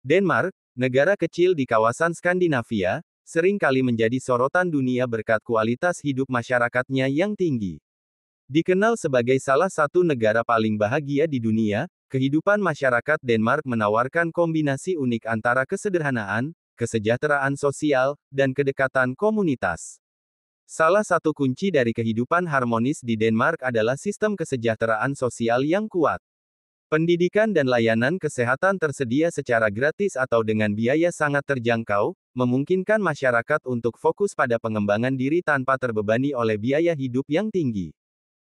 Denmark, negara kecil di kawasan Skandinavia, sering kali menjadi sorotan dunia berkat kualitas hidup masyarakatnya yang tinggi. Dikenal sebagai salah satu negara paling bahagia di dunia, kehidupan masyarakat Denmark menawarkan kombinasi unik antara kesederhanaan, kesejahteraan sosial, dan kedekatan komunitas. Salah satu kunci dari kehidupan harmonis di Denmark adalah sistem kesejahteraan sosial yang kuat. Pendidikan dan layanan kesehatan tersedia secara gratis atau dengan biaya sangat terjangkau, memungkinkan masyarakat untuk fokus pada pengembangan diri tanpa terbebani oleh biaya hidup yang tinggi.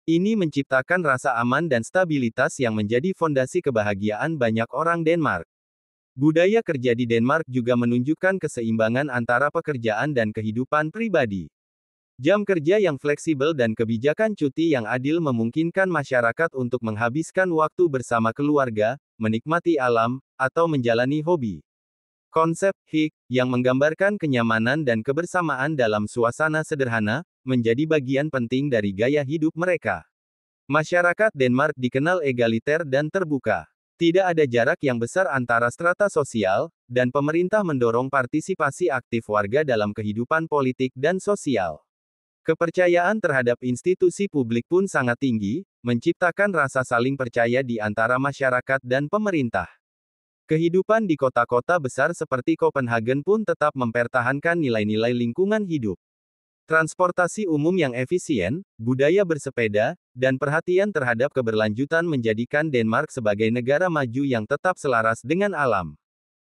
Ini menciptakan rasa aman dan stabilitas yang menjadi fondasi kebahagiaan banyak orang Denmark. Budaya kerja di Denmark juga menunjukkan keseimbangan antara pekerjaan dan kehidupan pribadi. Jam kerja yang fleksibel dan kebijakan cuti yang adil memungkinkan masyarakat untuk menghabiskan waktu bersama keluarga, menikmati alam, atau menjalani hobi. Konsep HIK, yang menggambarkan kenyamanan dan kebersamaan dalam suasana sederhana, menjadi bagian penting dari gaya hidup mereka. Masyarakat Denmark dikenal egaliter dan terbuka. Tidak ada jarak yang besar antara strata sosial, dan pemerintah mendorong partisipasi aktif warga dalam kehidupan politik dan sosial. Kepercayaan terhadap institusi publik pun sangat tinggi, menciptakan rasa saling percaya di antara masyarakat dan pemerintah. Kehidupan di kota-kota besar seperti Copenhagen pun tetap mempertahankan nilai-nilai lingkungan hidup. Transportasi umum yang efisien, budaya bersepeda, dan perhatian terhadap keberlanjutan menjadikan Denmark sebagai negara maju yang tetap selaras dengan alam.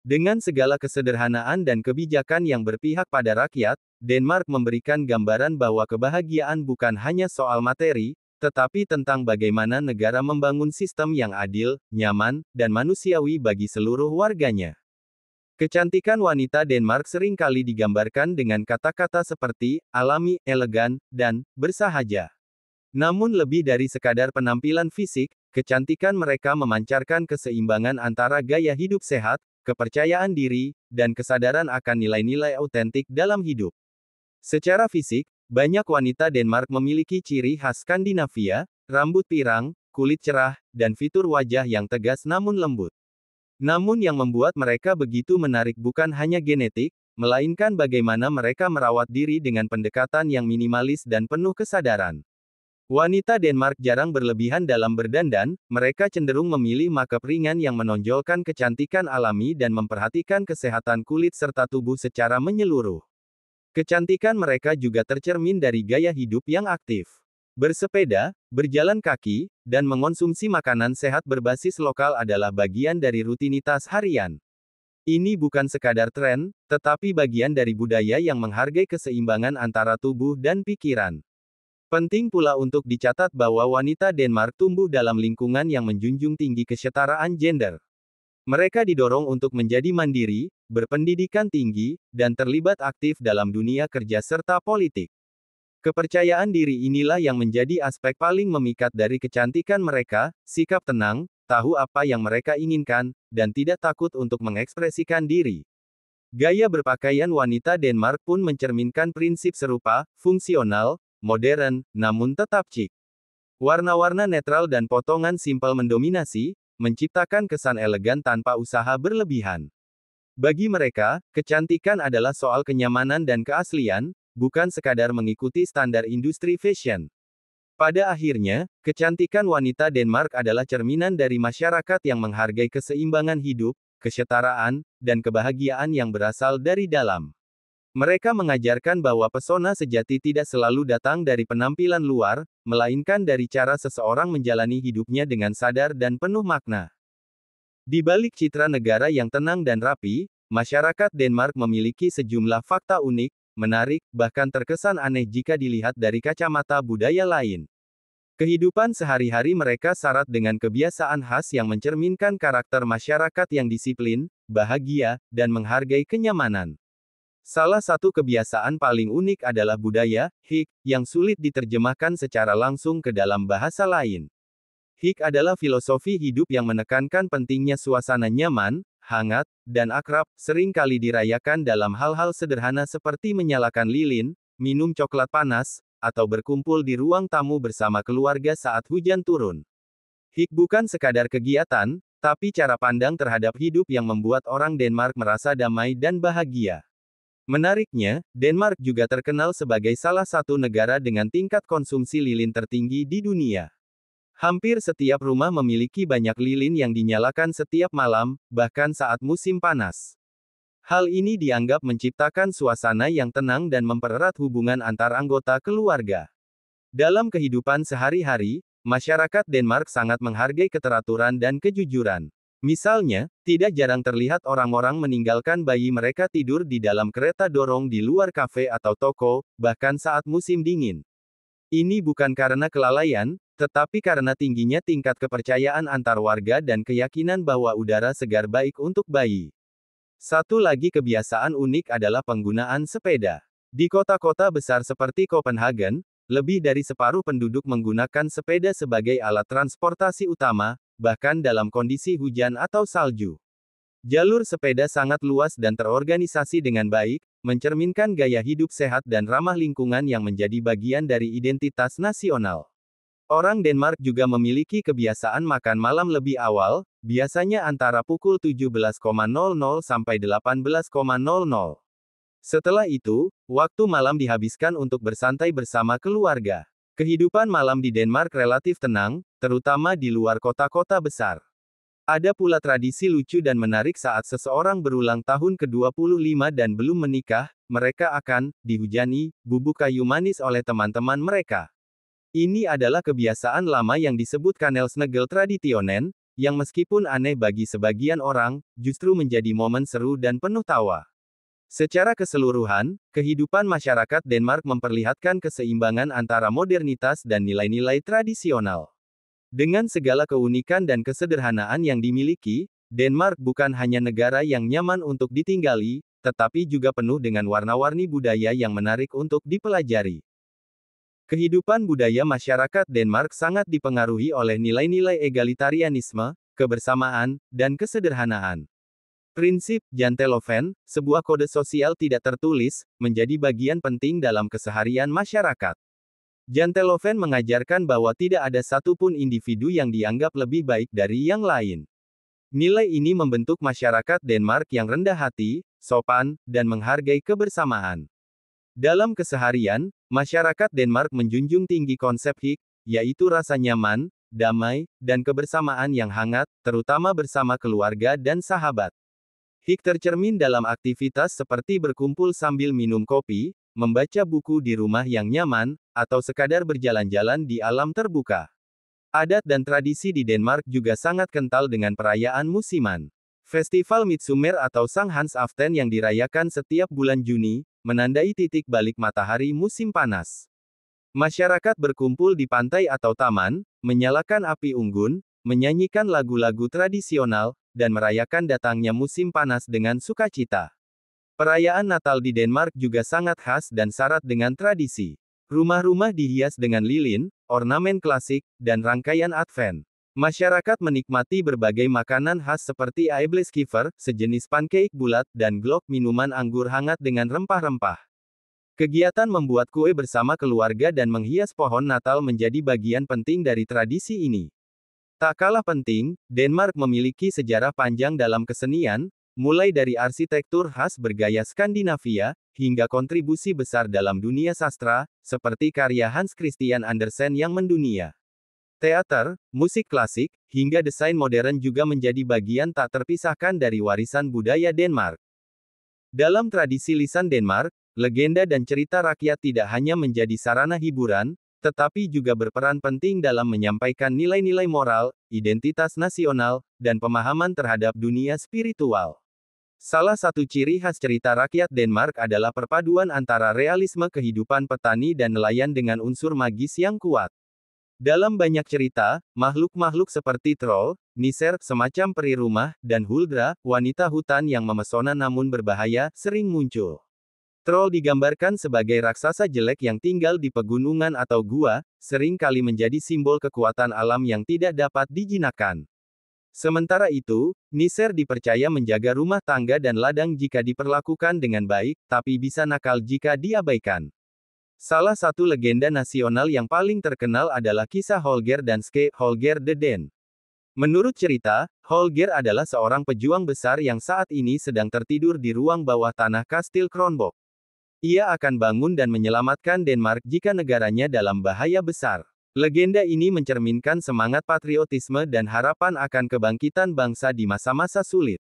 Dengan segala kesederhanaan dan kebijakan yang berpihak pada rakyat, Denmark memberikan gambaran bahwa kebahagiaan bukan hanya soal materi, tetapi tentang bagaimana negara membangun sistem yang adil, nyaman, dan manusiawi bagi seluruh warganya. Kecantikan wanita Denmark sering kali digambarkan dengan kata-kata seperti alami, elegan, dan bersahaja. Namun lebih dari sekadar penampilan fisik, kecantikan mereka memancarkan keseimbangan antara gaya hidup sehat, kepercayaan diri, dan kesadaran akan nilai-nilai autentik dalam hidup. Secara fisik, banyak wanita Denmark memiliki ciri khas Skandinavia, rambut pirang, kulit cerah, dan fitur wajah yang tegas namun lembut. Namun yang membuat mereka begitu menarik bukan hanya genetik, melainkan bagaimana mereka merawat diri dengan pendekatan yang minimalis dan penuh kesadaran. Wanita Denmark jarang berlebihan dalam berdandan, mereka cenderung memilih makeup ringan yang menonjolkan kecantikan alami dan memperhatikan kesehatan kulit serta tubuh secara menyeluruh. Kecantikan mereka juga tercermin dari gaya hidup yang aktif. Bersepeda, berjalan kaki, dan mengonsumsi makanan sehat berbasis lokal adalah bagian dari rutinitas harian. Ini bukan sekadar tren, tetapi bagian dari budaya yang menghargai keseimbangan antara tubuh dan pikiran. Penting pula untuk dicatat bahwa wanita Denmark tumbuh dalam lingkungan yang menjunjung tinggi kesetaraan gender. Mereka didorong untuk menjadi mandiri, berpendidikan tinggi, dan terlibat aktif dalam dunia kerja serta politik. Kepercayaan diri inilah yang menjadi aspek paling memikat dari kecantikan mereka, sikap tenang, tahu apa yang mereka inginkan, dan tidak takut untuk mengekspresikan diri. Gaya berpakaian wanita Denmark pun mencerminkan prinsip serupa, fungsional, modern, namun tetap chic. Warna-warna netral dan potongan simpel mendominasi, menciptakan kesan elegan tanpa usaha berlebihan. Bagi mereka, kecantikan adalah soal kenyamanan dan keaslian, bukan sekadar mengikuti standar industri fashion. Pada akhirnya, kecantikan wanita Denmark adalah cerminan dari masyarakat yang menghargai keseimbangan hidup, kesetaraan, dan kebahagiaan yang berasal dari dalam. Mereka mengajarkan bahwa pesona sejati tidak selalu datang dari penampilan luar, melainkan dari cara seseorang menjalani hidupnya dengan sadar dan penuh makna. Di balik citra negara yang tenang dan rapi, masyarakat Denmark memiliki sejumlah fakta unik, menarik, bahkan terkesan aneh jika dilihat dari kacamata budaya lain. Kehidupan sehari-hari mereka syarat dengan kebiasaan khas yang mencerminkan karakter masyarakat yang disiplin, bahagia, dan menghargai kenyamanan. Salah satu kebiasaan paling unik adalah budaya HIK, yang sulit diterjemahkan secara langsung ke dalam bahasa lain. HIK adalah filosofi hidup yang menekankan pentingnya suasana nyaman, hangat, dan akrab, sering kali dirayakan dalam hal-hal sederhana seperti menyalakan lilin, minum coklat panas, atau berkumpul di ruang tamu bersama keluarga saat hujan turun. HIK bukan sekadar kegiatan, tapi cara pandang terhadap hidup yang membuat orang Denmark merasa damai dan bahagia. Menariknya, Denmark juga terkenal sebagai salah satu negara dengan tingkat konsumsi lilin tertinggi di dunia. Hampir setiap rumah memiliki banyak lilin yang dinyalakan setiap malam, bahkan saat musim panas. Hal ini dianggap menciptakan suasana yang tenang dan mempererat hubungan antar anggota keluarga. Dalam kehidupan sehari-hari, masyarakat Denmark sangat menghargai keteraturan dan kejujuran. Misalnya, tidak jarang terlihat orang-orang meninggalkan bayi mereka tidur di dalam kereta dorong di luar kafe atau toko, bahkan saat musim dingin. Ini bukan karena kelalaian, tetapi karena tingginya tingkat kepercayaan antar warga dan keyakinan bahwa udara segar baik untuk bayi. Satu lagi kebiasaan unik adalah penggunaan sepeda. Di kota-kota besar seperti Copenhagen, lebih dari separuh penduduk menggunakan sepeda sebagai alat transportasi utama, bahkan dalam kondisi hujan atau salju. Jalur sepeda sangat luas dan terorganisasi dengan baik, mencerminkan gaya hidup sehat dan ramah lingkungan yang menjadi bagian dari identitas nasional. Orang Denmark juga memiliki kebiasaan makan malam lebih awal, biasanya antara pukul 17.00 sampai 18.00. Setelah itu, waktu malam dihabiskan untuk bersantai bersama keluarga. Kehidupan malam di Denmark relatif tenang, terutama di luar kota-kota besar. Ada pula tradisi lucu dan menarik saat seseorang berulang tahun ke-25 dan belum menikah, mereka akan dihujani bubuk kayu manis oleh teman-teman mereka. Ini adalah kebiasaan lama yang disebut Kanelsnegel Traditionen, yang meskipun aneh bagi sebagian orang, justru menjadi momen seru dan penuh tawa. Secara keseluruhan, kehidupan masyarakat Denmark memperlihatkan keseimbangan antara modernitas dan nilai-nilai tradisional. Dengan segala keunikan dan kesederhanaan yang dimiliki, Denmark bukan hanya negara yang nyaman untuk ditinggali, tetapi juga penuh dengan warna-warni budaya yang menarik untuk dipelajari. Kehidupan budaya masyarakat Denmark sangat dipengaruhi oleh nilai-nilai egalitarianisme, kebersamaan, dan kesederhanaan. Prinsip janteloven, sebuah kode sosial tidak tertulis, menjadi bagian penting dalam keseharian masyarakat. Janteloven mengajarkan bahwa tidak ada satupun individu yang dianggap lebih baik dari yang lain. Nilai ini membentuk masyarakat Denmark yang rendah hati, sopan, dan menghargai kebersamaan. Dalam keseharian, masyarakat Denmark menjunjung tinggi konsep hik, yaitu rasa nyaman, damai, dan kebersamaan yang hangat, terutama bersama keluarga dan sahabat. Hik tercermin dalam aktivitas seperti berkumpul sambil minum kopi, membaca buku di rumah yang nyaman, atau sekadar berjalan-jalan di alam terbuka. Adat dan tradisi di Denmark juga sangat kental dengan perayaan musiman. Festival Midsummer atau Sankthansaften yang dirayakan setiap bulan Juni, menandai titik balik matahari musim panas. Masyarakat berkumpul di pantai atau taman, menyalakan api unggun, menyanyikan lagu-lagu tradisional, dan merayakan datangnya musim panas dengan sukacita. Perayaan Natal di Denmark juga sangat khas dan syarat dengan tradisi. Rumah-rumah dihias dengan lilin, ornamen klasik, dan rangkaian Advent. Masyarakat menikmati berbagai makanan khas seperti aebleskiver, sejenis pancake bulat, dan glok minuman anggur hangat dengan rempah-rempah. Kegiatan membuat kue bersama keluarga dan menghias pohon Natal menjadi bagian penting dari tradisi ini. Tak kalah penting, Denmark memiliki sejarah panjang dalam kesenian, mulai dari arsitektur khas bergaya Skandinavia, hingga kontribusi besar dalam dunia sastra, seperti karya Hans Christian Andersen yang mendunia. Teater, musik klasik, hingga desain modern juga menjadi bagian tak terpisahkan dari warisan budaya Denmark. Dalam tradisi lisan Denmark, legenda dan cerita rakyat tidak hanya menjadi sarana hiburan, tetapi juga berperan penting dalam menyampaikan nilai-nilai moral, identitas nasional, dan pemahaman terhadap dunia spiritual. Salah satu ciri khas cerita rakyat Denmark adalah perpaduan antara realisme kehidupan petani dan nelayan dengan unsur magis yang kuat. Dalam banyak cerita, makhluk-makhluk seperti troll, niser, semacam peri rumah, dan huldra, wanita hutan yang memesona namun berbahaya, sering muncul. Troll digambarkan sebagai raksasa jelek yang tinggal di pegunungan atau gua, sering kali menjadi simbol kekuatan alam yang tidak dapat dijinakkan. Sementara itu, niser dipercaya menjaga rumah tangga dan ladang jika diperlakukan dengan baik, tapi bisa nakal jika diabaikan. Salah satu legenda nasional yang paling terkenal adalah kisah Holger dan Ske, Holger the Dane. Menurut cerita, Holger adalah seorang pejuang besar yang saat ini sedang tertidur di ruang bawah tanah Kastil Kronborg. Ia akan bangun dan menyelamatkan Denmark jika negaranya dalam bahaya besar. Legenda ini mencerminkan semangat patriotisme dan harapan akan kebangkitan bangsa di masa-masa sulit.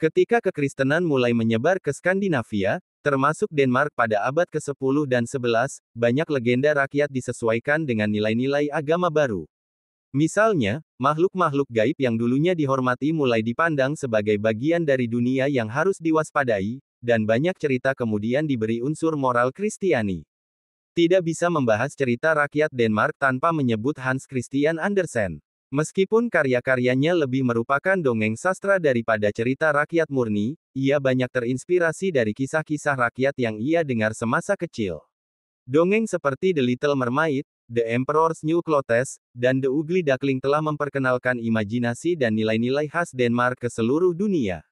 Ketika kekristenan mulai menyebar ke Skandinavia, termasuk Denmark pada abad ke-10 dan 11, banyak legenda rakyat disesuaikan dengan nilai-nilai agama baru. Misalnya, makhluk-makhluk gaib yang dulunya dihormati mulai dipandang sebagai bagian dari dunia yang harus diwaspadai, dan banyak cerita kemudian diberi unsur moral Kristiani. Tidak bisa membahas cerita rakyat Denmark tanpa menyebut Hans Christian Andersen. Meskipun karya-karyanya lebih merupakan dongeng sastra daripada cerita rakyat murni, ia banyak terinspirasi dari kisah-kisah rakyat yang ia dengar semasa kecil. Dongeng seperti The Little Mermaid, The Emperor's New Clothes, dan The Ugly Duckling telah memperkenalkan imajinasi dan nilai-nilai khas Denmark ke seluruh dunia.